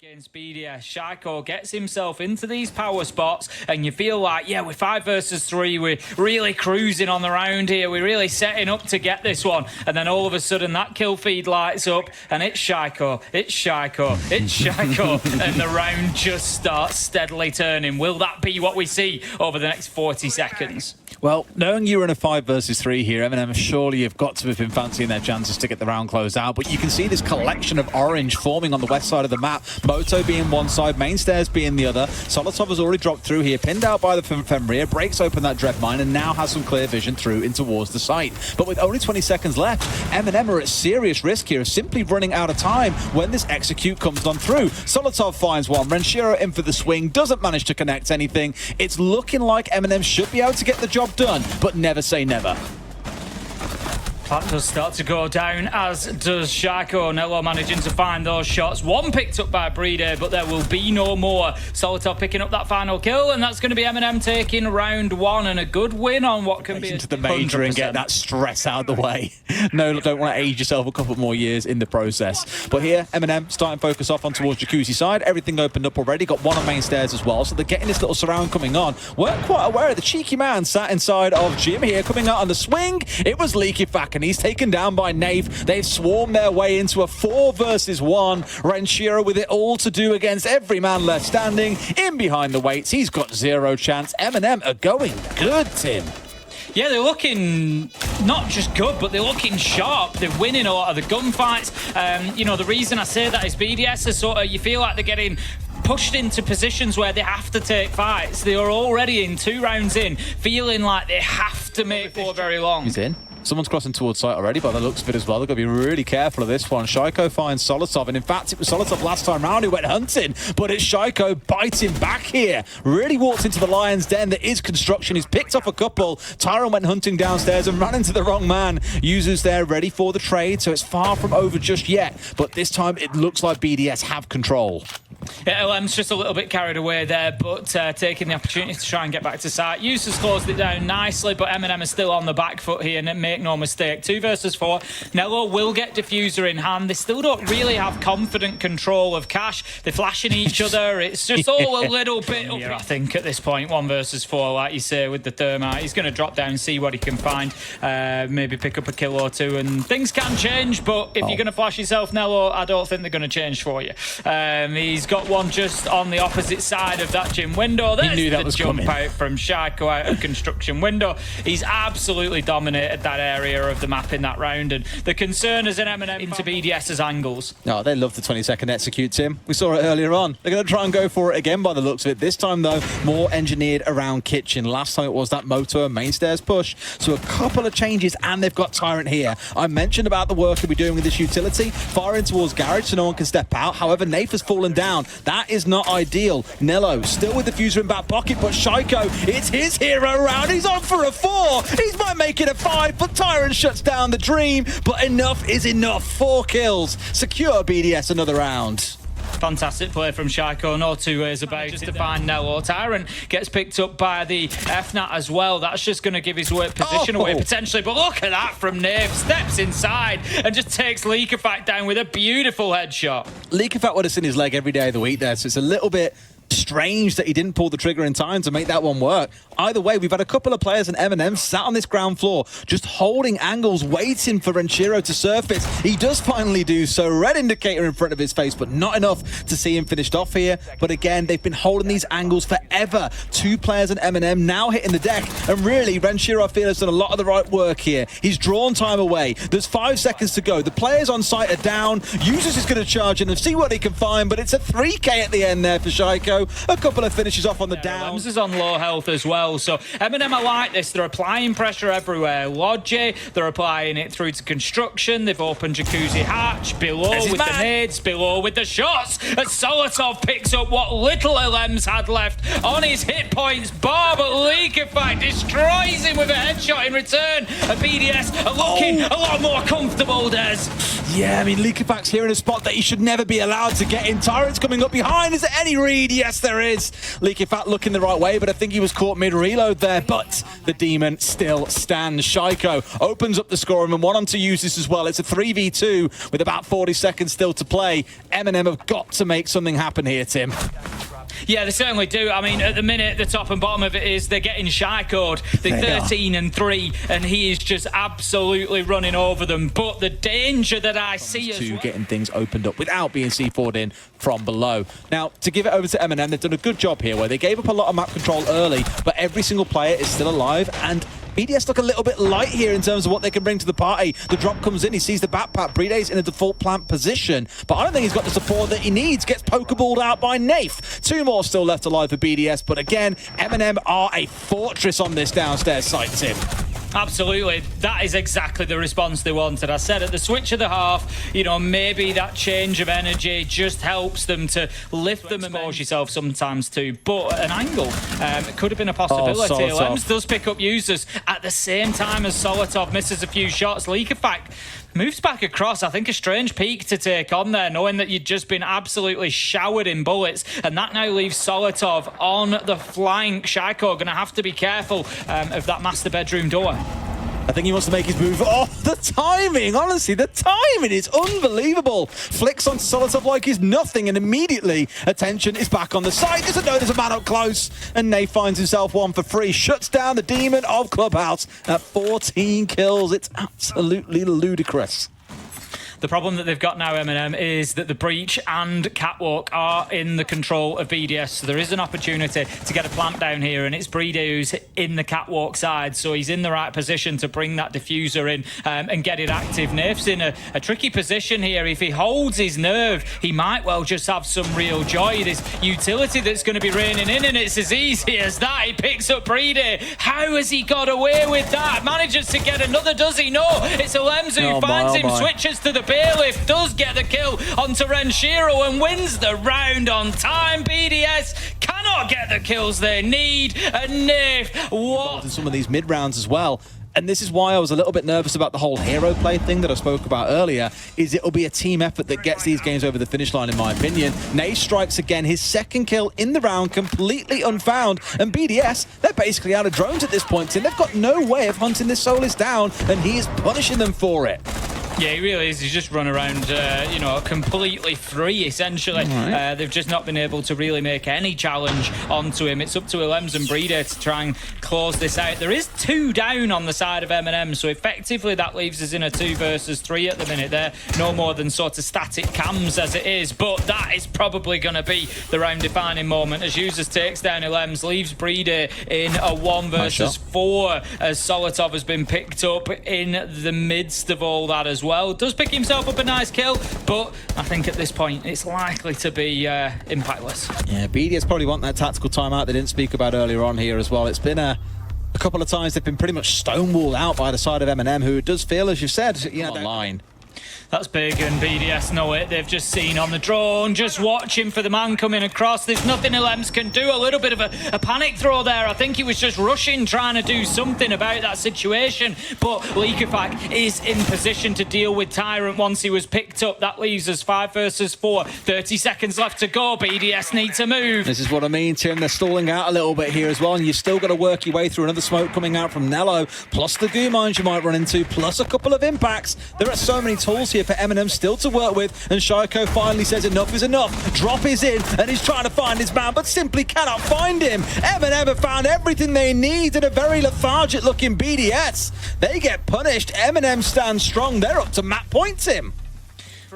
Against BDS, Shaiiko gets himself into these power spots, and you feel like, yeah, we're 5 versus 3, we're really cruising on the round here, we're really setting up to get this one, and then all of a sudden that kill feed lights up, and it's Shaiiko, it's Shaiiko, it's Shaiiko, and the round just starts steadily turning. Will that be what we see over the next 40 seconds? Well, knowing you were in a 5 versus 3 here, MnM surely have got to have been fancying their chances to get the round closed out, but you can see this collection of orange forming on the west side of the map. Moto being one side, main stairs being the other. Solotov has already dropped through here, pinned out by the Fenrir, breaks open that Dread Mine, and now has some clear vision through in towards the site. But with only 20 seconds left, MnM are at serious risk here of simply running out of time when this execute comes on through. Solotov finds one, Renshiro in for the swing, doesn't manage to connect anything. It's looking like MnM should be able to get the job done, but never say never. That does start to go down, as does Shaiiko. Nello managing to find those shots. One picked up by Breeder, but there will be no more. Solotov picking up that final kill, and that's going to be MnM taking round 1, and a good win on what can be into the major 100%. And get that stress out of the way. No, don't want to age yourself a couple more years in the process. But here, MnM starting focus off on towards Jacuzzi side. Everything opened up already. Got one on main stairs as well, so they're getting this little surround coming on. Weren't quite aware of the cheeky man sat inside of Jim here, coming out on the swing. It was Leakyfack, and he's taken down by Nave. They've swarmed their way into a 4 versus 1. Renshiro with it all to do against every man left standing. In behind the weights, he's got 0 chance. MnM are going good, Tim. Yeah, they're looking not just good, but they're looking sharp. They're winning a lot of the gunfights. You know, the reason I say that is BDS is sort of, you feel like they're getting pushed into positions where they have to take fights. They are already in 2 rounds in, feeling like they have to make for very long. He's in. Someone's crossing towards site already by the looks of it as well. They've got to be really careful of this one. Shaiiko finds Solotov, and in fact, it was Solotov last time round who went hunting, but it's Shaiiko biting back here. Really walks into the lion's den. There is construction. He's picked off a couple. Tyron went hunting downstairs and ran into the wrong man. Users there ready for the trade, so it's far from over just yet. But this time, it looks like BDS have control. Yeah, LM's just a little bit carried away there, but taking the opportunity to try and get back to site. Users closed it down nicely, but MnM is still on the back foot here, and make no mistake, 2 versus 4. Nello will get Diffuser in hand. They still don't really have confident control of Cash. They're flashing each other. It's just all a little bit up here, I think, at this point. 1 versus 4, like you say, with the Thermite. He's going to drop down, see what he can find, maybe pick up a kill or 2, and things can change, but if you're going to flash yourself, Nello, I don't think they're going to change for you. He's got one just on the opposite side of that gym window. There's the jump out from Shaiiko out of construction window. He's absolutely dominated that area of the map in that round, and the concern is an MnM into BDS's angles. Oh, they love the 20-second execute, Tim. We saw it earlier on. They're going to try and go for it again by the looks of it. This time, though, more engineered around kitchen. Last time it was that Moto and main stairs push. So a couple of changes, and they've got Tyrant here. I mentioned about the work he'll be doing with this utility. Firing towards garage so no one can step out. However, Nafe has fallen down. That is not ideal. Nello still with the fuser in back pocket, but Shaiiko, it's his hero round. He's on for a 4. He might make it a 5, but Tyrant shuts down the dream. But enough is enough. 4 kills. Secure BDS another round. Fantastic play from Shaiiko, no 2 ways about it. Just to find Nello. Tyrant gets picked up by the FNAT as well. That's just going to give his position away potentially. But look at that from Nave. Steps inside and just takes Leakyfack down with a beautiful headshot. Leakyfack would have seen his leg every day of the week there, so it's a little bit strange that he didn't pull the trigger in time to make that one work. Either way, we've had a couple of players in MnM sat on this ground floor, just holding angles, waiting for Renshiro to surface. He does finally do so. Red indicator in front of his face, but not enough to see him finished off here. But again, they've been holding these angles forever. 2 players in MnM now hitting the deck. And really, Renshiro, I feel, has done a lot of the right work here. He's drawn time away. There's 5 seconds to go. The players on site are down. Users is going to charge in and see what he can find, but it's a 3K at the end there for Shaiiko. A couple of finishes off on the down. Lems is on low health as well, so MnM are like this. They're applying pressure everywhere. Lodge, they're applying it through to construction. They've opened Jacuzzi hatch. Below with the nades, below with the shots. As Solotov picks up what little Lems had left on his hit points. Bar, but Leakyfack destroys him with a headshot in return. And BDS are looking a lot more comfortable, Des. Yeah, I mean, Leakyfax here in a spot that he should never be allowed to get in. Tyrant's coming up behind. Is there any read? Yes, there is. Leakyfax looking the right way, but I think he was caught mid-reload there. But the Demon still stands. Shaiiko opens up the scoring and one on to use this as well. It's a 3v2 with about 40 seconds still to play. MnM have got to make something happen here, Tim. Yeah, they certainly do. I mean, at the minute, the top and bottom of it is they're getting Shaiko'd. They're 13-3, and he is just absolutely running over them. But the danger that I see is getting things opened up without being C4'd in from below. Now, to give it over to MnM, they've done a good job here where they gave up a lot of map control early, but every single player is still alive, and BDS look a little bit light here in terms of what they can bring to the party. The drop comes in, he sees the backpack. Breede's in a default plant position, but I don't think he's got the support that he needs. Gets pokerballed out by Nath. 2 more still left alive for BDS, but again, MnM are a fortress on this downstairs site, Tim. Absolutely. That is exactly the response they wanted. I said at the switch of the half, you know, maybe that change of energy just helps them to lift them and expose yourself sometimes too. But an angle could have been a possibility. Lems does pick up users at the same time as Solotov misses a few shots. Leakyfax moves back across. I think a strange peak to take on there, knowing that you'd just been absolutely showered in bullets, and that now leaves Solotov on the flank. Shaiiko going to have to be careful of that master bedroom door. I think he wants to make his move. Oh, the timing! Honestly, the timing is unbelievable. Flicks onto Solotov like he's nothing, and immediately attention is back on the side. Doesn't know there's a man up close, and Nate finds himself one for free. Shuts down the Demon of Clubhouse at 14 kills. It's absolutely ludicrous. The problem that they've got now, MnM, is that the breach and catwalk are in the control of BDS. So there is an opportunity to get a plant down here, and it's Breede who's in the catwalk side. So he's in the right position to bring that diffuser in and get it active. Nerf's in a tricky position here. If he holds his nerve, he might well just have some real joy. This utility that's going to be raining in, and it's as easy as that. He picks up Breede. How has he got away with that? Manages to get another, does he? No, it's Alemzu who finds him, switches to the Bailiff, does get the kill onto Renshiro and wins the round on time. BDS cannot get the kills they need. And Nif, what? In some of these mid rounds as well. And this is why I was a little bit nervous about the whole hero play thing that I spoke about earlier, is it'll be a team effort that gets these games over the finish line, in my opinion. Nath strikes again, his second kill in the round, completely unfound. And BDS, they're basically out of drones at this point, and they've got no way of hunting this Solis down, and he is punishing them for it. Yeah, he really is. He's just run around, you know, completely free, essentially. Right. They've just not been able to really make any challenge onto him. It's up to Lems and Breede to try and close this out. There is 2 down on the side of MnM, so effectively that leaves us in a 2 versus 3 at the minute. They're no more than sort of static cams as it is, but that is probably going to be the round-defining moment as Users takes down Lems, leaves Breede in a 1 versus 4 as Solotov has been picked up in the midst of all that as well. Does pick himself up a nice kill, but I think at this point it's likely to be impactless. Yeah, BDS probably want that tactical timeout they didn't speak about earlier on here as well. It's been a couple of times they've been pretty much stonewalled out by the side of MnM, who does feel, as you said, you know, online. That's big, and BDS know it. They've just seen on the drone, just watching for the man coming across. There's nothing Lems can do. A little bit of a panic throw there. I think he was just rushing, trying to do something about that situation. But Leakyfax is in position to deal with Tyrant once he was picked up. That leaves us 5 versus 4. 30 seconds left to go. BDS need to move. This is what I mean, Tim. They're stalling out a little bit here as well, and you've still got to work your way through another smoke coming out from Nello, plus the goo mines you might run into, plus a couple of impacts. There are so many tools here for MnM still to work with, and Shaiiko finally says enough is enough. Drop is in, and he's trying to find his man, but simply cannot find him. MnM have found everything they need in a very lethargic looking BDS. They get punished. MnM stands strong. They're up to map points, Tim.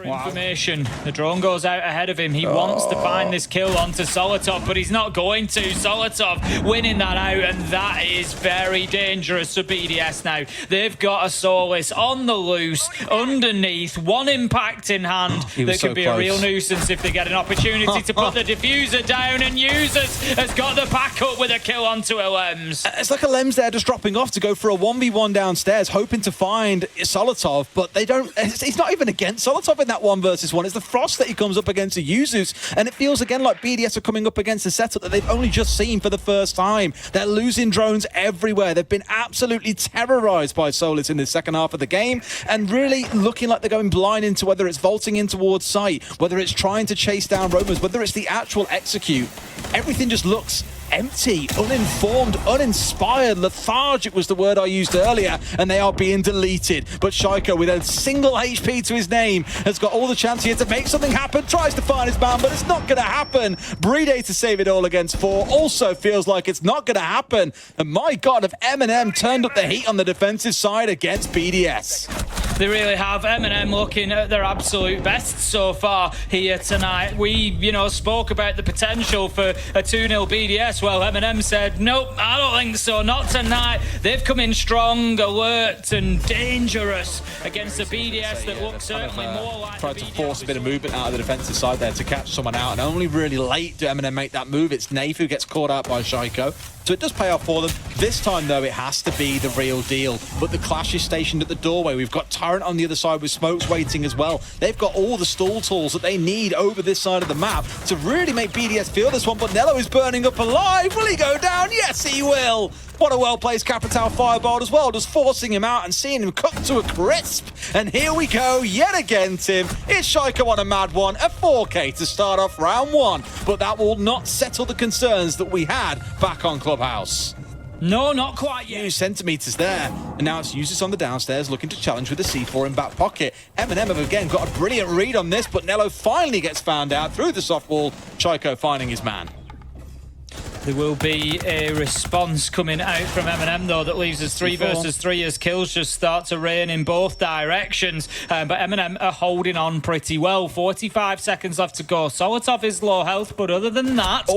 Information. The drone goes out ahead of him. He wants to find this kill onto Solotov, but he's not going to. Solotov winning that out, and that is very dangerous for BDS now. They've got a Solis on the loose, underneath, 1 impact in hand. That could be a real nuisance if they get an opportunity to put the diffuser down, and Users has got the backup with a kill onto a Lems. It's like a Lems there just dropping off to go for a 1v1 downstairs, hoping to find Solotov, but they don't. He's not even against Solotov in that 1 versus 1. It's the Frost that he comes up against a Yuzus, and it feels again like BDS are coming up against a setup that they've only just seen for the first time. They're losing drones everywhere. They've been absolutely terrorized by Solis in the second half of the game, and really looking like they're going blind into whether it's vaulting in towards site, whether it's trying to chase down roamers, whether it's the actual execute. Everything just looks empty, uninformed, uninspired, lethargic was the word I used earlier, and they are being deleted. But Shaiiko, with a single HP to his name, has got all the chance here to make something happen, tries to find his man, but it's not going to happen. BDS to save it all against 4 also feels like it's not going to happen. And my God, have MnM turned up the heat on the defensive side against BDS. They really have. MnM looking at their absolute best so far here tonight. We, spoke about the potential for a 2-0 BDS. Well, MnM said, nope, I don't think so, not tonight. They've come in strong, alert and dangerous against a BDS that looks certainly more like tried to force a bit of movement out of the defensive side there to catch someone out, and only really late do MnM make that move. It's Nafe who gets caught out by Shaiiko. So it does pay off for them. This time, though, it has to be the real deal. But the Clash is stationed at the doorway. We've got Tyrant on the other side with Smokes waiting as well. They've got all the stall tools that they need over this side of the map to really make BDS feel this one. But Nello is burning up alive. Will he go down? Yes, he will. What a well-placed Capital Fireball as well, just forcing him out and seeing him cooked to a crisp. And here we go yet again, Tim. It's Shaiiko on a mad one, a 4K to start off round 1. But that will not settle the concerns that we had back on Clubhouse. No, not quite yet. Few centimeters there, and now it's Usus on the downstairs looking to challenge with the C4 in back pocket. MnM have again got a brilliant read on this, but Nello finally gets found out through the soft wall. Shaiiko finding his man. There will be a response coming out from MnM, though, that leaves us 3 versus 3 as kills just start to rain in both directions. But MnM are holding on pretty well. 45 seconds left to go. Solotov is low health, but other than that,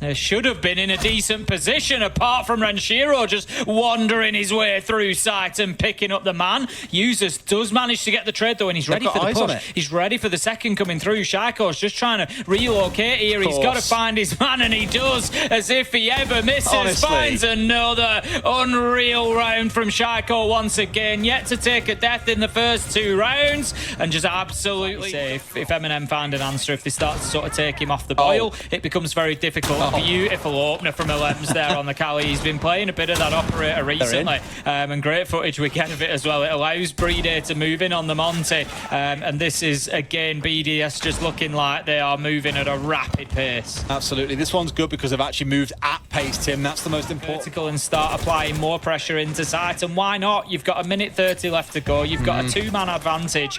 they should have been in a decent position, apart from Renshiro just wandering his way through sight and picking up the man. Usus does manage to get the trade, though, and he's ready for the push. He's ready for the second coming through. Shaiko's just trying to relocate here. He's got to find his man, and he does, as if he ever misses. Honestly. Finds another unreal round from Shaiiko once again. Yet to take a death in the first 2 rounds, and just absolutely safe. If MnM find an answer, if they start to sort of take him off the boil, it becomes very difficult. Beautiful opener from Elems there on the Cali. He's been playing a bit of that operator recently, and great footage we get of it as well. It allows BDS to move in on the Monty, and this is again BDS just looking like they are moving at a rapid pace. Absolutely, this one's good because they've actually moved at pace, Tim. That's the most important. Vertical and start applying more pressure into sight, and why not? You've got 1:30 left to go. You've got a 2-man advantage.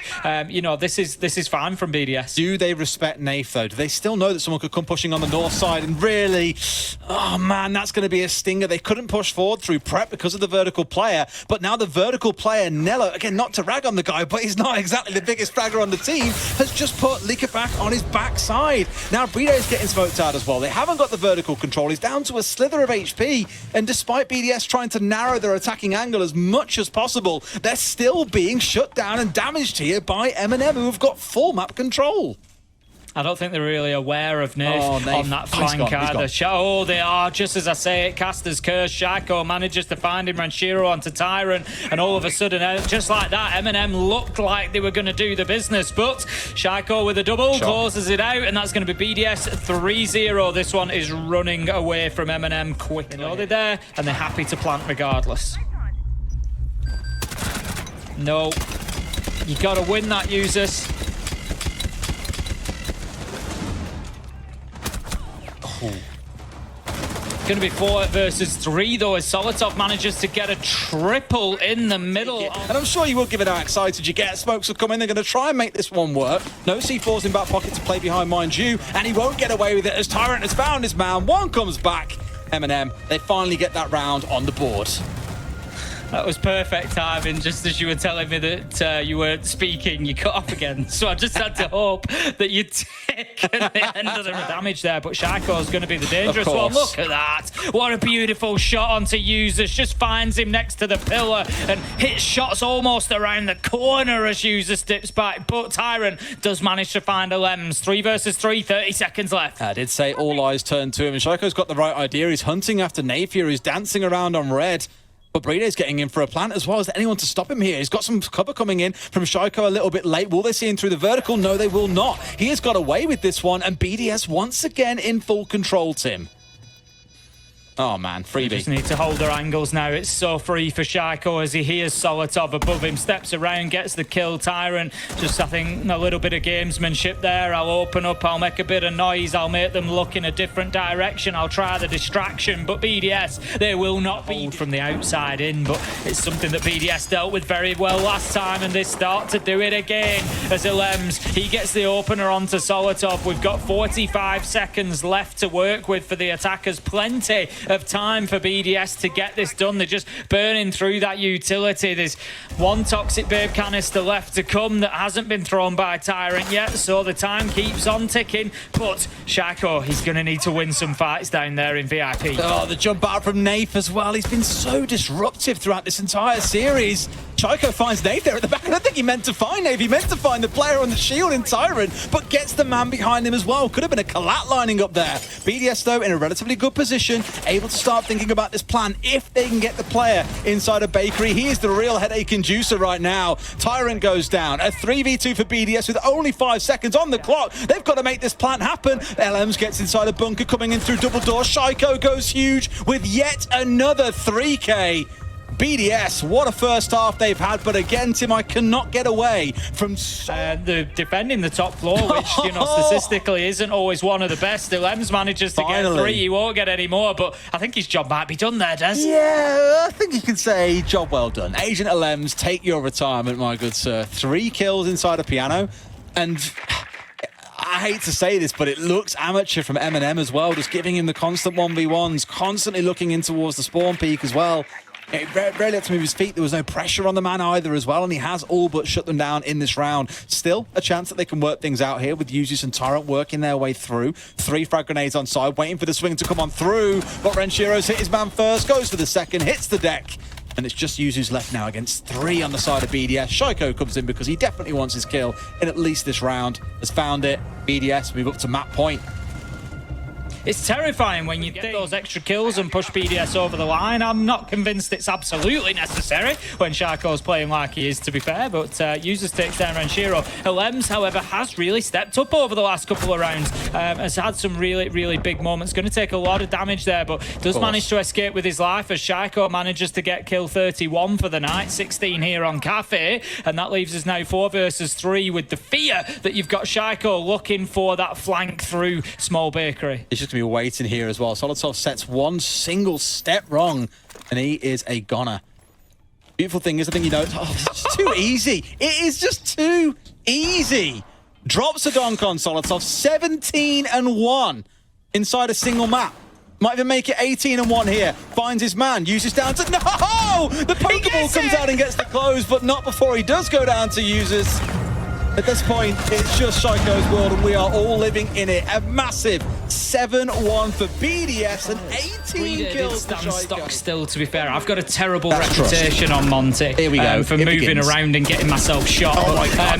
This is fine from BDS. Do they respect Nafe, though? Do they still know that someone could come pushing on the north side and really, oh man, that's going to be a stinger. They couldn't push forward through prep because of the vertical player, but now the vertical player, Nello, again, not to rag on the guy, but he's not exactly the biggest fragger on the team, has just put Lika back on his backside. Now BDS is getting smoked out as well. They haven't got the vertical control. He's down to a slither of HP, and despite BDS trying to narrow their attacking angle as much as possible, they're still being shut down and damaged here by MnM, who have got full map control. I don't think they're really aware of Nafe on that flank either. Oh, they are, just as I say it. Caster's Curse. Shaiiko manages to find him, Renshiro onto Tyrant, and all of a sudden, just like that, MnM looked like they were going to do the business, but Shaiiko with a double closes it out, and that's going to be BDS 3-0. This one is running away from MnM quick. They know they're there, and they're happy to plant regardless. No. You got to win that, Usus. Going to be 4 versus 3 though, as Solotov manages to get a triple in the middle. And I'm sure you will give it how excited you get. Smokes will come in, they're going to try and make this one work. No C4s in back pocket to play behind, mind you, and he won't get away with it as Tyrant has found his man. One comes back. MnM, they finally get that round on the board. That was perfect timing. Just as you were telling me that you weren't speaking, you cut off again. So I just had to hope that you'd taken the end of the damage there. But Shaiko's going to be the dangerous one. Look at that. What a beautiful shot onto Usus. Just finds him next to the pillar and hits shots almost around the corner as Usus dips back. But Tyrant does manage to find a Lems. 3 versus 3, 30 seconds left. I did say all eyes turn to him. And Shaiko's got the right idea. He's hunting after Napier, who's dancing around on red. But Brede's getting in for a plant as well. Is there anyone to stop him here? He's got some cover coming in from Shaiiko a little bit late. Will they see him through the vertical? No, they will not. He has got away with this one, and BDS once again in full control, Tim. Oh man, freebie. Just need to hold their angles now. It's so free for Shaiiko as he hears Solotov above him, steps around, gets the kill. Tyrant, just I think a little bit of gamesmanship there. I'll open up, I'll make a bit of noise, I'll make them look in a different direction, I'll try the distraction, but BDS, they will not be from the outside in, but it's something that BDS dealt with very well last time, and they start to do it again as Elems, he gets the opener onto Solotov. We've got 45 seconds left to work with for the attackers. Plenty of time for BDS to get this done. They're just burning through that utility. There's one toxic babe canister left to come that hasn't been thrown by Tyrant yet, so the time keeps on ticking. But Shaiiko, he's going to need to win some fights down there in VIP. Oh, the jump out from Nath as well. He's been so disruptive throughout this entire series. Shaiiko finds Nath there at the back. I don't think he meant to find Nath. He meant to find the player on the shield in Tyrant, but gets the man behind him as well. Could have been a collat lining up there. BDS, though, in a relatively good position, able to start thinking about this plan if they can get the player inside a bakery. He is the real headache inducer right now. Tyrant goes down. A 3v2 for BDS with only 5 seconds on the clock. They've got to make this plan happen. LMs gets inside a bunker coming in through double door. Shaiiko goes huge with yet another 3K. BDS, what a first half they've had, but again, Tim, I cannot get away from the defending the top floor, which, you know, statistically isn't always one of the best. Lems manages to get 3, he won't get any more, but I think his job might be done there, Des. Yeah, I think you can say job well done. Agent Lems, take your retirement, my good sir. 3 kills inside a piano, and I hate to say this, but it looks amateur from MnM as well, just giving him the constant 1v1s, constantly looking in towards the spawn peak as well. He barely had to move his feet. There was no pressure on the man either as well, and he has all but shut them down in this round. Still a chance that they can work things out here with Uzus and Tyrant working their way through. 3 frag grenades on side, waiting for the swing to come on through. But Renshiro's hit his man first, goes for the second, hits the deck. And it's just Uzus left now against 3 on the side of BDS. Shaiiko comes in because he definitely wants his kill in at least this round. Has found it. BDS move up to map point. It's terrifying when you get those extra kills and push BDS over the line. I'm not convinced it's absolutely necessary when Shaiiko's playing like he is, to be fair, but Uzus takes down Renshiro. Lems, however, has really stepped up over the last couple of rounds. Has had some really, really big moments. Going to take a lot of damage there, but does manage to escape with his life as Shaiiko manages to get kill 31 for the night, 16 here on Cafe, and that leaves us now 4 versus 3 with the fear that you've got Shaiiko looking for that flank through Small Bakery. It's just be waiting here as well. Solotov sets one single step wrong, and he is a goner. Beautiful thing is, I think you know, it's just too easy. It is just too easy. Drops a donk on Solotov, 17-1 inside a single map. Might even make it 18-1 here. Finds his man, uses down to no! The Pokeball comes out and gets the close, but not before he does go down to users. At this point, it's just Shaiiko's world, and we are all living in it. A massive 7-1 for BDS and 18 kills for Shaiiko. Stock still, to be fair. I've got a terrible reputation on Monty. Here we go. For moving around and getting myself shot.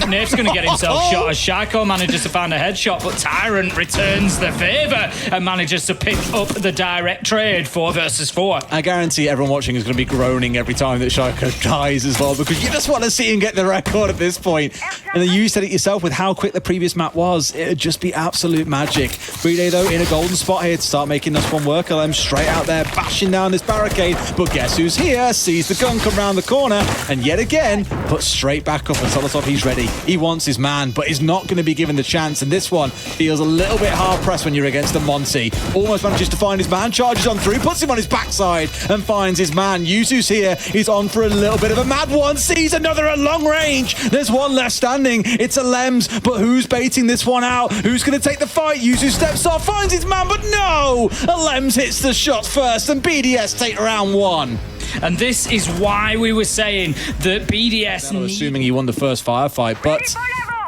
Naif's going to get himself shot as Shaiiko manages to find a headshot, but Tyrant returns the favour and manages to pick up the direct trade 4 versus 4. I guarantee everyone watching is going to be groaning every time that Shaiiko dies as well, because you just want to see him get the record at this point. And you said it yourself with how quick the previous map was. It would just be absolute magic. Brede, though, in a golden spot here to start making this one work. LM straight out there, bashing down this barricade. But guess who's here? Sees the gun come round the corner, and yet again, put straight back up. And Solotov, he's ready. He wants his man, but is not going to be given the chance. And this one feels a little bit hard-pressed when you're against a Monty. Almost manages to find his man, charges on through, puts him on his backside, and finds his man. Yuzu's here. He's on for a little bit of a mad one. Sees another at long range. There's one left standing. It's a Lems, but who's baiting this one out? Who's going to take the fight? Yuzu steps off, finds his man, but no! A Lems hits the shot first, and BDS take round 1. And this is why we were saying that BDS... assuming he won the first firefight, but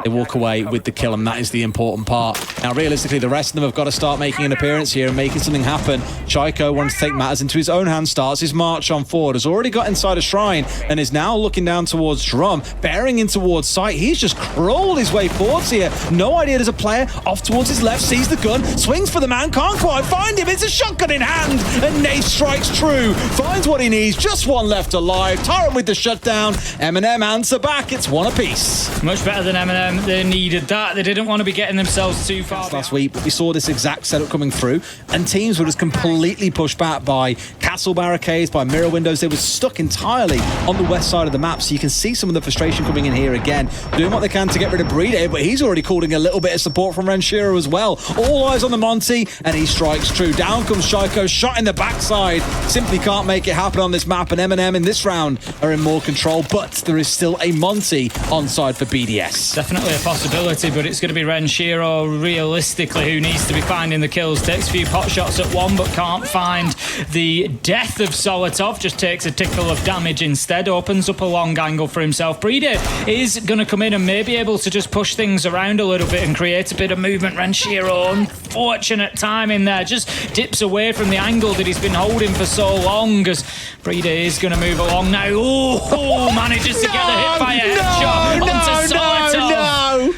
They walk away with the kill, and that is the important part. Now, realistically, the rest of them have got to start making an appearance here and making something happen. Shaiiko wants to take matters into his own hands, starts his march on forward, has already got inside a shrine, and is now looking down towards Drum, bearing in towards sight. He's just crawled his way forwards here. No idea there's a player off towards his left, sees the gun, swings for the man, can't quite find him. It's a shotgun in hand, and Nace strikes true, finds what he needs, just one left alive. Tyrant with the shutdown. MnM answer back. It's one apiece. Much better than Eminem. They needed that. They didn't want to be getting themselves too far. Last week, but we saw this exact setup coming through, and teams were just completely pushed back by castle barricades, by mirror windows. They were stuck entirely on the west side of the map, so you can see some of the frustration coming in here again, doing what they can to get rid of BDS, but he's already calling a little bit of support from Renshiro as well. All eyes on the Monty, and he strikes true. Down comes Shaiiko, shot in the backside. Simply can't make it happen on this map, and MnM in this round are in more control, but there is still a Monty on side for BDS. Definitely a possibility, but it's going to be Renshiro, realistically, who needs to be finding the kills. Takes a few pot shots at one, but can't find the death of Solotov. Just takes a tickle of damage instead. Opens up a long angle for himself. Breeder is going to come in and may be able to just push things around a little bit and create a bit of movement. Renshiro, unfortunate timing there. Just dips away from the angle that he's been holding for so long, as Breeder is going to move along now. Oh, manages to get the hit by a headshot onto Solotov. No!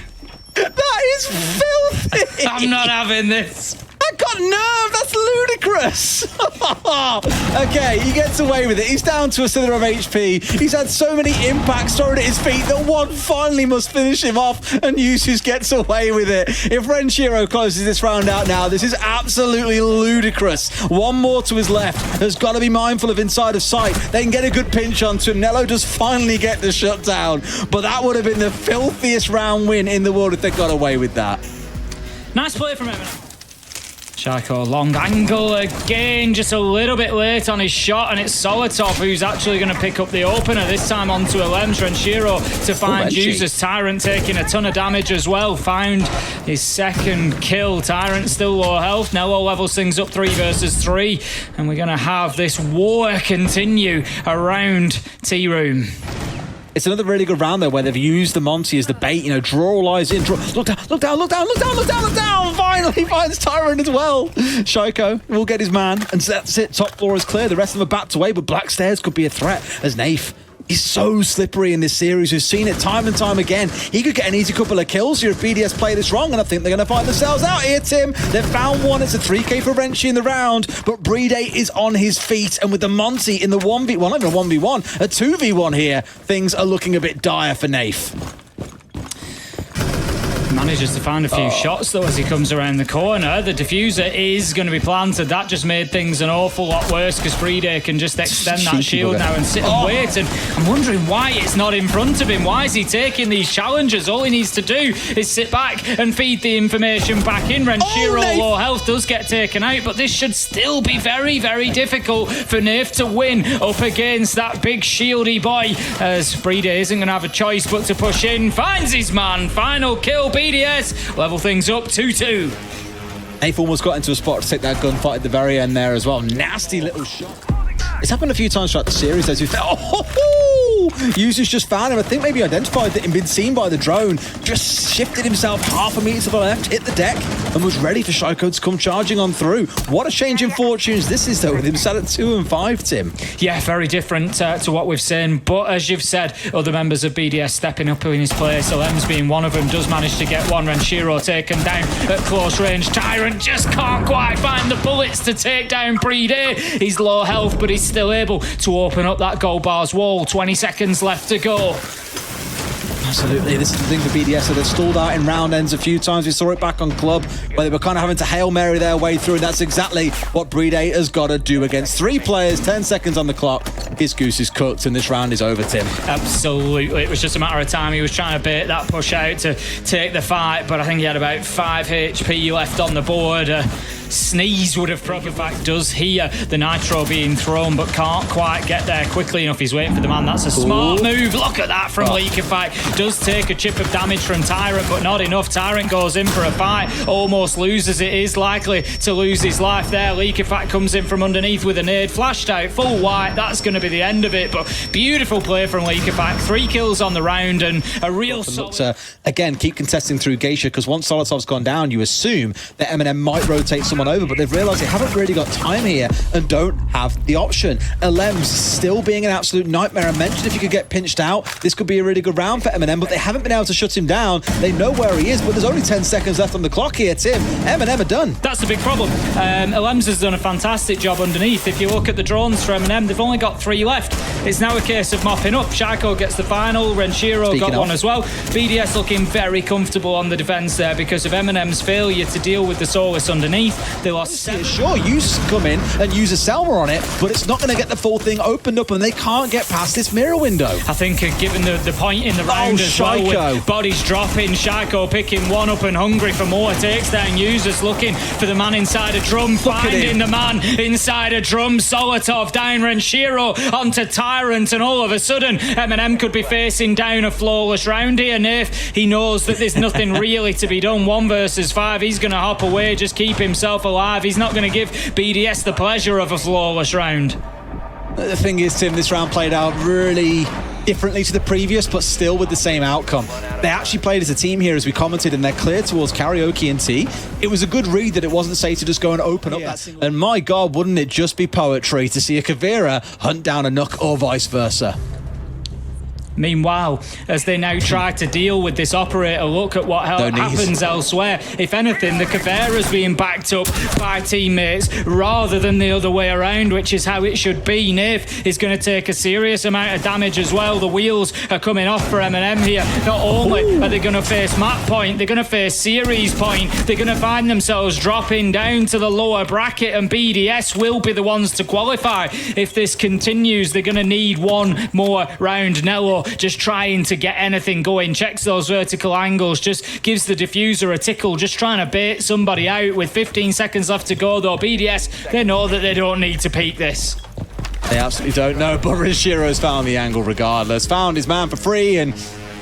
That is filthy! I'm not having this. That got nerve! That's ludicrous! Okay, he gets away with it. He's down to a slither of HP. He's had so many impacts thrown at his feet that one finally must finish him off, and Usus gets away with it. If Renshiro closes this round out now, this is absolutely ludicrous. One more to his left. Has got to be mindful of inside of sight. They can get a good pinch onto him. Nello does finally get the shutdown, but that would have been the filthiest round win in the world if they got away with that. Nice play from Eminem. Shaiiko, long angle again, just a little bit late on his shot, and it's Solotov who's actually going to pick up the opener, this time onto a Lems. Renshiro to find users. Tyrant taking a ton of damage as well, found his second kill. Tyrant still low health. Nello levels things up 3 versus 3, and we're going to have this war continue around T-Room. It's another really good round, though, where they've used the Monty as the bait. You know, draw all eyes in. Look down, look down, look down, look down, look down, look down. Finally finds Tyrant as well. Shaiiko will get his man, and that's it. Top floor is clear. The rest of them are backed away, but Black Stairs could be a threat as Nafe. He's so slippery in this series. We've seen it time and time again. He could get an easy couple of kills here if BDS play this wrong, and I think they're going to find themselves out here, Tim. They've found one. It's a 3k for Renshi in the round, but Brede is on his feet, and with the Monty in the 1v1, not even a 1v1, a 2v1 here, things are looking a bit dire for Nafe. Manages to find a few shots, though, as he comes around the corner. The diffuser is going to be planted. That just made things an awful lot worse, because Brede can just extend that shield now and sit and wait. And I'm wondering why it's not in front of him. Why is he taking these challenges? All he needs to do is sit back and feed the information back in. Renshiro, low health, does get taken out, but this should still be very, very difficult for Nafe to win up against that big shieldy boy, as Brede isn't going to have a choice but to push in. Finds his man. Final kill. BDS level things up 2-2. Nafe almost got into a spot to take that gunfight at the very end there as well. Nasty little shot. It's happened a few times throughout the series as we've Usus just found him. I think maybe identified that he'd been seen by the drone, just shifted himself half a meter to the left, hit the deck, and was ready for Shaiiko to come charging on through. What a change in fortunes this is, though, with him sat at 2 and 5, Tim. Yeah, very different to what we've seen, but as you've said, other members of BDS stepping up in his place. Lems being one of them, does manage to get one. Renshiro taken down at close range. Tyrant just can't quite find the bullets to take down Brede. He's low health, but he's still able to open up that gold bars wall. 20 seconds left to go. Absolutely, this is the thing for BDS, so they've stalled out in round ends a few times. We saw it back on Club, where they were kind of having to Hail Mary their way through, and that's exactly what Brede has got to do against 3 players, 10 seconds on the clock. His goose is cooked, and this round is over, Tim. Absolutely, it was just a matter of time. He was trying to bait that push out to take the fight, but I think he had about 5 HP left on the board. sneeze would have probably does hear the nitro being thrown, but can't quite get there quickly enough. He's waiting for the man. That's a smart move. Look at that from Leakyfight. Does take a chip of damage from Tyrant, but not enough. Tyrant goes in for a fight, almost loses it, is likely to lose his life there. Leakyfight comes in from underneath with a nade, flashed out, full white. That's going to be the end of it, but beautiful play from Leakyfight. 3 kills on the round and a real solid... again, keep contesting through Geisha, because once Solotov's gone down, you assume that MnM might rotate someone over, but they've realized they haven't really got time here and don't have the option. Elem's still being an absolute nightmare. I mentioned if you could get pinched out, this could be a really good round for MnM, but they haven't been able to shut him down. They know where he is, but there's only 10 seconds left on the clock here, Tim. MnM are done. That's the big problem. Elems has done a fantastic job underneath. If you look at the drones for MnM, they've only got 3 left. It's now a case of mopping up. Shaiiko gets the final. Renshiro got one as well. BDS looking very comfortable on the defense there because of MnM's failure to deal with the Solus underneath. They lost 7. Sure, you come in and use a Selma on it, but it's not going to get the full thing opened up, and they can't get past this mirror window. I think given the point in the round as Shaiiko. well, with bodies dropping, Shaiiko picking one up and hungry for more, takes down users, looking for the man inside a drum, finding the man inside a drum. Solotov down Renshiro onto Tyrant, and all of a sudden MnM could be facing down a flawless round here. Nath, he knows that there's nothing really to be done. 1 versus 5, he's going to hop away, just keep himself alive. He's not going to give BDS the pleasure of a flawless round. The thing is, Tim, this round played out really differently to the previous, but still with the same outcome. They actually played as a team here, as we commented, and they're clear towards Karaoke and T. It was a good read that it wasn't safe to just go and open up that single. And my God, wouldn't it just be poetry to see a Kavira hunt down a Nook or vice versa. Meanwhile, as they now try to deal with this operator, look at what happens elsewhere. If anything, the Kavera's being backed up by teammates rather than the other way around, which is how it should be. Nif is going to take a serious amount of damage as well. The wheels are coming off for MnM here. Not only are they going to face map point, they're going to face series point. They're going to find themselves dropping down to the lower bracket, and BDS will be the ones to qualify. If this continues, they're going to need one more round. Nello just trying to get anything going, checks those vertical angles, just gives the diffuser a tickle, just trying to bait somebody out with 15 seconds left to go though. BDS, they know that they don't need to peak this. They absolutely don't know, but Rinshiro's found the angle regardless, found his man for free, and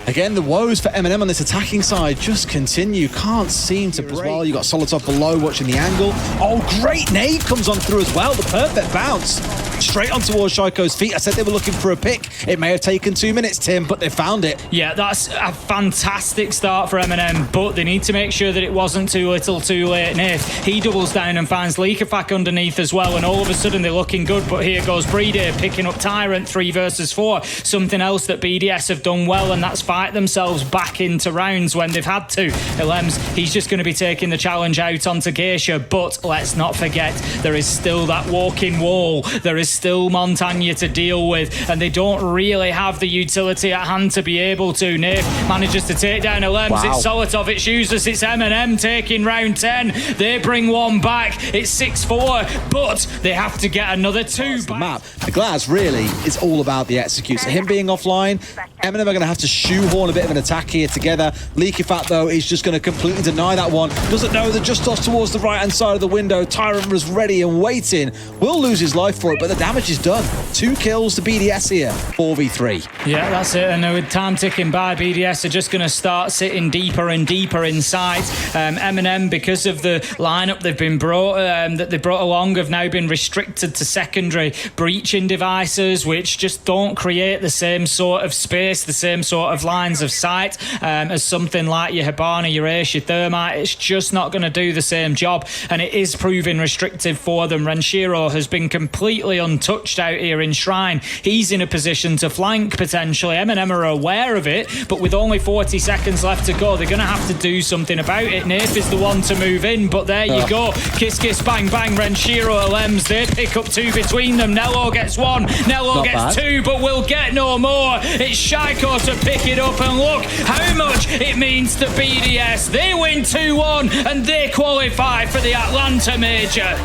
again, the woes for MnM on this attacking side just continue. Can't seem to break. As well, you got Solotov below watching the angle. Oh, great nade comes on through as well. The perfect bounce straight on towards Shaiko's feet. I said they were looking for a pick. It may have taken 2 minutes, Tim, but they found it. Yeah, that's a fantastic start for MnM, but they need to make sure that it wasn't too little too late. Nath, he doubles down and finds Leakyfight underneath as well, and all of a sudden they're looking good, but here goes Breeder picking up Tyrant. 3 versus 4. Something else that BDS have done well, and that's fight themselves back into rounds when they've had to. Elems, he's just going to be taking the challenge out onto Geisha, but let's not forget there is still that walking wall. There is still Montagne to deal with, and they don't really have the utility at hand to be able to. Nath manages to take down Elems. Wow. It's Solotov, it's Useless, it's MnM taking round 10. They bring one back. It's 6-4, but they have to get another 2 back. Map. The Glass really is all about the execute. So him being offline, MnM are going to have to shoehorn a bit of an attack here together. Leakyfight, though, is just going to completely deny that one. Doesn't know they're just tossed towards the right-hand side of the window. Tyrant was ready and waiting. Will lose his life for it, but the damage is done. 2 kills to BDS here. 4v3. Yeah, that's it. And with time ticking by, BDS are just going to start sitting deeper and deeper inside. MnM, because of the lineup they've been brought, that they brought along, have now been restricted to secondary breaching devices, which just don't create the same sort of space, the same sort of lines of sight as something like your Hibana, your Ace, your Thermite. It's just not going to do the same job, and it is proving restrictive for them. Renshiro has been completely untouched out here in Shrine. He's in a position to flank potentially. MnM are aware of it, but with only 40 seconds left to go, they're going to have to do something about it. Nath is the one to move in, but there you go. Kiss, kiss, bang, bang. Renshiro, Elems, they pick up 2 between them. Nello gets 1, Nello gets 2, but will get no more. It's Shaiiko to pick it up, and look how much it means to BDS. They win 2-1 and they qualify for the Atlanta Major.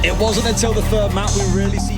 It wasn't until the 3rd map we really see